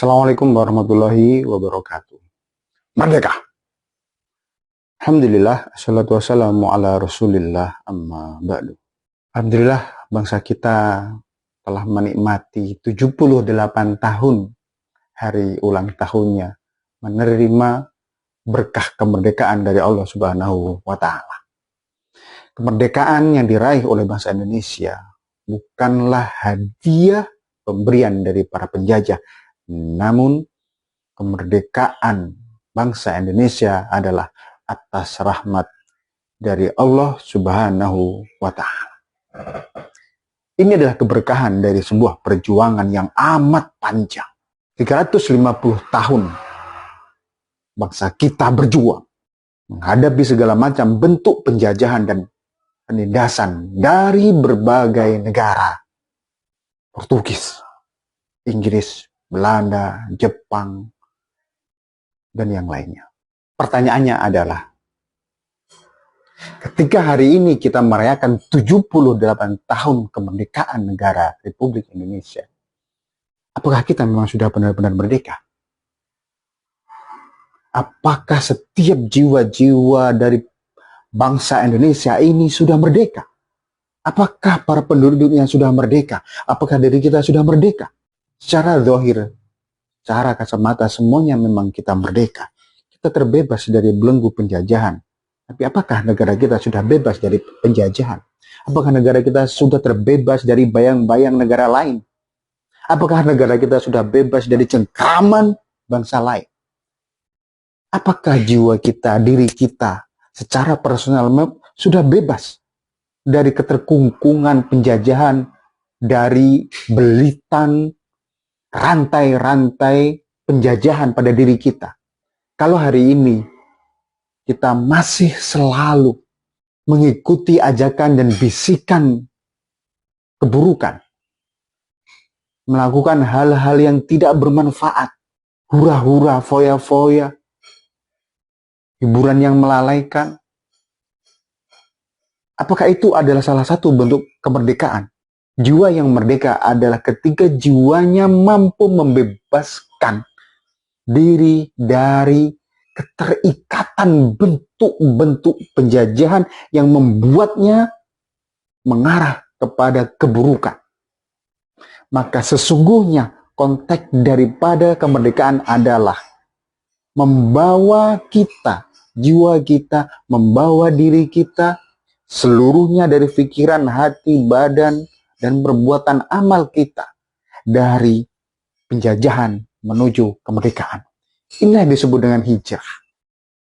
Assalamualaikum warahmatullahi wabarakatuh. Merdeka. Alhamdulillah, assalatu wassalamu ala rasulillah amma ba'du. Alhamdulillah, bangsa kita telah menikmati 78 tahun hari ulang tahunnya, menerima berkah kemerdekaan dari Allah Subhanahu wa Ta'ala. Kemerdekaan yang diraih oleh bangsa Indonesia bukanlah hadiah pemberian dari para penjajah, namun kemerdekaan bangsa Indonesia adalah atas rahmat dari Allah Subhanahu wa Ta'ala. Ini adalah keberkahan dari sebuah perjuangan yang amat panjang. 350 tahun bangsa kita berjuang menghadapi segala macam bentuk penjajahan dan penindasan dari berbagai negara. Portugis, Inggris, Belanda, Jepang, dan yang lainnya. Pertanyaannya adalah, ketika hari ini kita merayakan 78 tahun kemerdekaan negara Republik Indonesia, apakah kita memang sudah benar-benar merdeka? Apakah setiap jiwa-jiwa dari bangsa Indonesia ini sudah merdeka? Apakah para penduduknya sudah merdeka? Apakah diri kita sudah merdeka? Secara zahir, secara kacamata semuanya memang kita merdeka. Kita terbebas dari belenggu penjajahan. Tapi apakah negara kita sudah bebas dari penjajahan? Apakah negara kita sudah terbebas dari bayang-bayang negara lain? Apakah negara kita sudah bebas dari cengkraman bangsa lain? Apakah jiwa kita, diri kita secara personal sudah bebas dari keterkungkungan penjajahan, dari belitan rantai-rantai penjajahan pada diri kita? Kalau hari ini kita masih selalu mengikuti ajakan dan bisikan keburukan, melakukan hal-hal yang tidak bermanfaat, hura-hura, foya-foya, hiburan yang melalaikan, apakah itu adalah salah satu bentuk kemerdekaan? Jiwa yang merdeka adalah ketika jiwanya mampu membebaskan diri dari keterikatan bentuk-bentuk penjajahan yang membuatnya mengarah kepada keburukan. Maka sesungguhnya konteks daripada kemerdekaan adalah membawa kita, jiwa kita, membawa diri kita seluruhnya dari pikiran, hati, badan, dan perbuatan amal kita dari penjajahan menuju kemerdekaan. Inilah yang disebut dengan hijrah.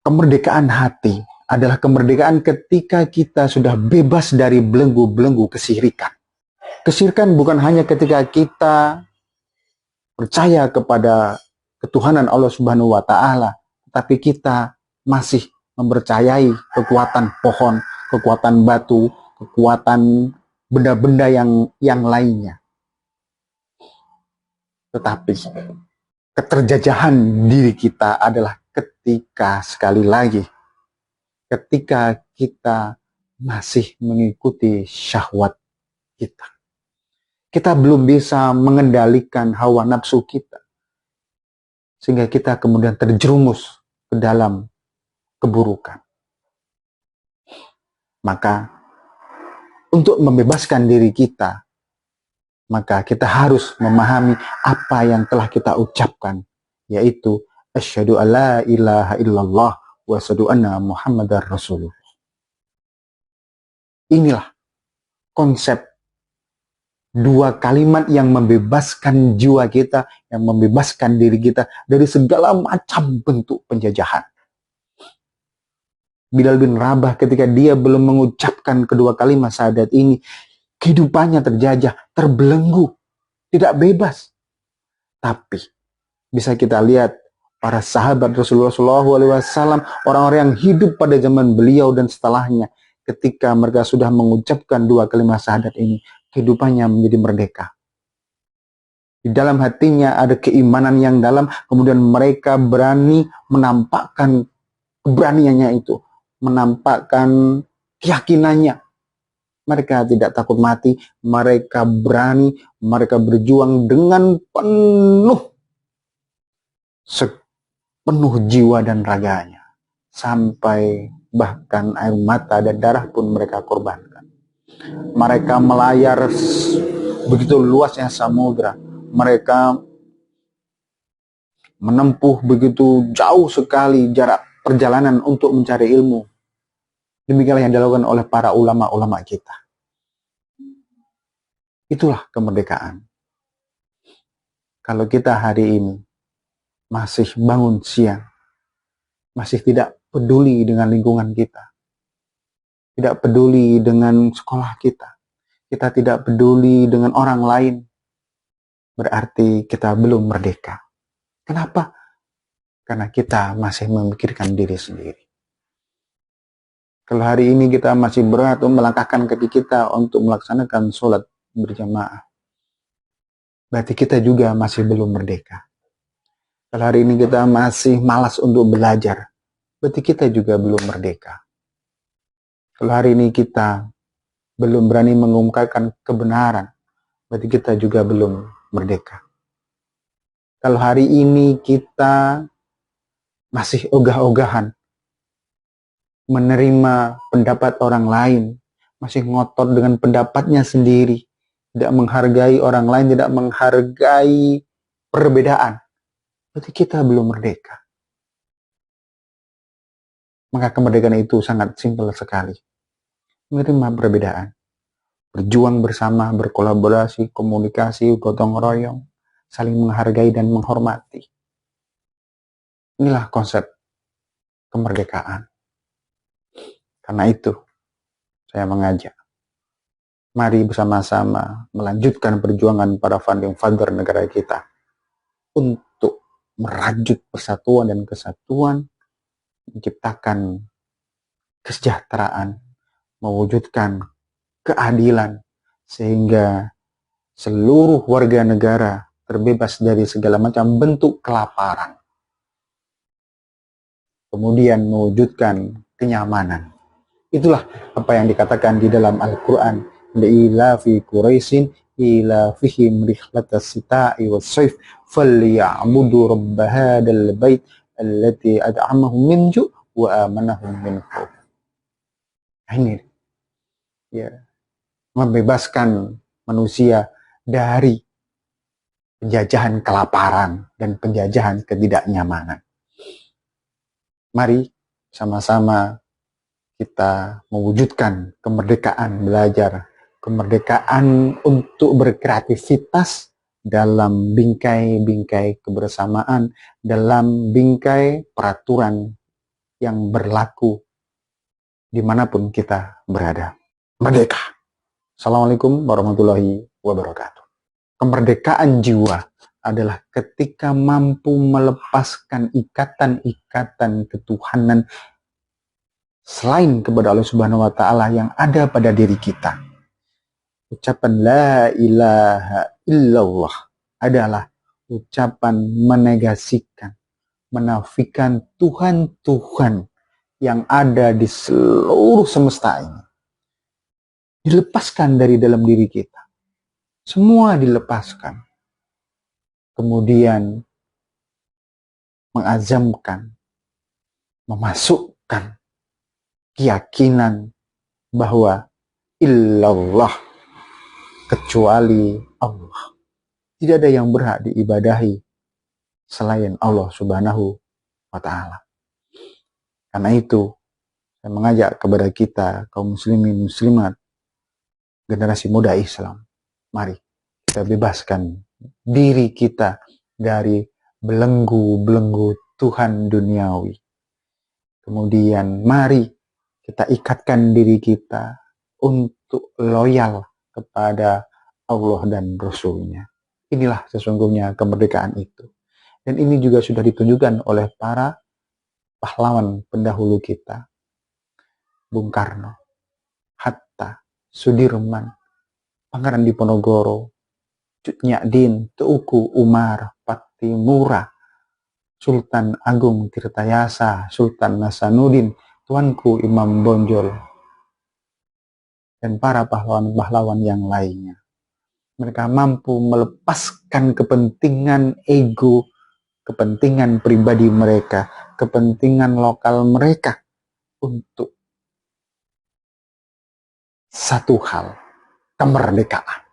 Kemerdekaan hati adalah kemerdekaan ketika kita sudah bebas dari belenggu-belenggu kesyirikan. Kesyirikan bukan hanya ketika kita percaya kepada ketuhanan Allah Subhanahu wa Ta'ala, tapi kita masih mempercayai kekuatan pohon, kekuatan batu, kekuatan benda-benda yang lainnya. Tetapi keterjajahan diri kita adalah ketika, sekali lagi, ketika kita masih mengikuti syahwat kita. Kita belum bisa mengendalikan hawa nafsu kita, sehingga kita kemudian terjerumus ke dalam keburukan. Maka untuk membebaskan diri kita, maka kita harus memahami apa yang telah kita ucapkan, yaitu asyhadu alla ilaha illallah wa asyhadu anna muhammadar rasulullah. Inilah konsep dua kalimat yang membebaskan jiwa kita, yang membebaskan diri kita dari segala macam bentuk penjajahan. Bilal bin Rabah ketika dia belum mengucapkan kedua kalimat syahadat ini, kehidupannya terjajah, terbelenggu, tidak bebas. Tapi bisa kita lihat para sahabat Rasulullah SAW, orang-orang yang hidup pada zaman beliau dan setelahnya, ketika mereka sudah mengucapkan dua kalimat syahadat ini, kehidupannya menjadi merdeka. Di dalam hatinya ada keimanan yang dalam, kemudian mereka berani menampakkan keberaniannya itu, menampakkan keyakinannya. Mereka tidak takut mati, mereka berani, mereka berjuang dengan penuh sepenuh jiwa dan raganya, sampai bahkan air mata dan darah pun mereka korbankan. Mereka melayar begitu luasnya samudra, mereka menempuh begitu jauh sekali jarak perjalanan untuk mencari ilmu. Demikianlah yang dilakukan oleh para ulama-ulama kita. Itulah kemerdekaan. Kalau kita hari ini masih bangun siang, masih tidak peduli dengan lingkungan kita, tidak peduli dengan sekolah kita tidak peduli dengan orang lain, berarti kita belum merdeka. Kenapa? Karena kita masih memikirkan diri sendiri. Kalau hari ini kita masih berat melangkahkan kaki kita untuk melaksanakan sholat berjamaah, berarti kita juga masih belum merdeka. Kalau hari ini kita masih malas untuk belajar, berarti kita juga belum merdeka. Kalau hari ini kita belum berani mengungkapkan kebenaran, berarti kita juga belum merdeka. Kalau hari ini kita masih ogah-ogahan menerima pendapat orang lain, masih ngotot dengan pendapatnya sendiri, tidak menghargai orang lain, tidak menghargai perbedaan, berarti kita belum merdeka. Maka kemerdekaan itu sangat simpel sekali. Menerima perbedaan, berjuang bersama, berkolaborasi, komunikasi, gotong royong, saling menghargai dan menghormati. Inilah konsep kemerdekaan. Karena itu, saya mengajak, mari bersama-sama melanjutkan perjuangan para founding father negara kita untuk merajut persatuan dan kesatuan, menciptakan kesejahteraan, mewujudkan keadilan, sehingga seluruh warga negara terbebas dari segala macam bentuk kelaparan. Kemudian mewujudkan kenyamanan. Itulah apa yang dikatakan di dalam Al-Quran. Ila fi Quraisyin ila fihim rihlatas sita'i was sayf falya'budu rabb hadzal bait allati at'amahum min ju' wa amanahum min khauf. Ini ya, membebaskan manusia dari penjajahan kelaparan dan penjajahan ketidaknyamanan. Mari sama-sama kita mewujudkan kemerdekaan belajar, kemerdekaan untuk berkreativitas dalam bingkai-bingkai kebersamaan, dalam bingkai peraturan yang berlaku dimanapun kita berada. Merdeka. Assalamualaikum warahmatullahi wabarakatuh. Kemerdekaan jiwa adalah ketika mampu melepaskan ikatan-ikatan ketuhanan selain kepada Allah Subhanahu wa Ta'ala yang ada pada diri kita. Ucapan la ilaha illallah adalah ucapan menegasikan, menafikan Tuhan-Tuhan yang ada di seluruh semesta ini. Dilepaskan dari dalam diri kita. Semua dilepaskan. Kemudian mengazamkan, memasukkan keyakinan bahwa illallah, kecuali Allah. Tidak ada yang berhak diibadahi selain Allah Subhanahu wa Ta'ala. Karena itu, saya mengajak kepada kita, kaum muslimin muslimat, generasi muda Islam, mari kita bebaskan diri kita dari belenggu-belenggu Tuhan duniawi. Kemudian mari kita ikatkan diri kita untuk loyal kepada Allah dan Rasul-Nya. Inilah sesungguhnya kemerdekaan itu. Dan ini juga sudah ditunjukkan oleh para pahlawan pendahulu kita. Bung Karno, Hatta, Sudirman, Pangeran Diponegoro, Cut Nyak-Din, Teuku Umar, Patimura, Sultan Agung Tirtayasa, Sultan Hasanuddin, Tuanku Imam Bonjol, dan para pahlawan-pahlawan yang lainnya. Mereka mampu melepaskan kepentingan ego kepentingan pribadi mereka, kepentingan lokal mereka untuk satu hal, kemerdekaan.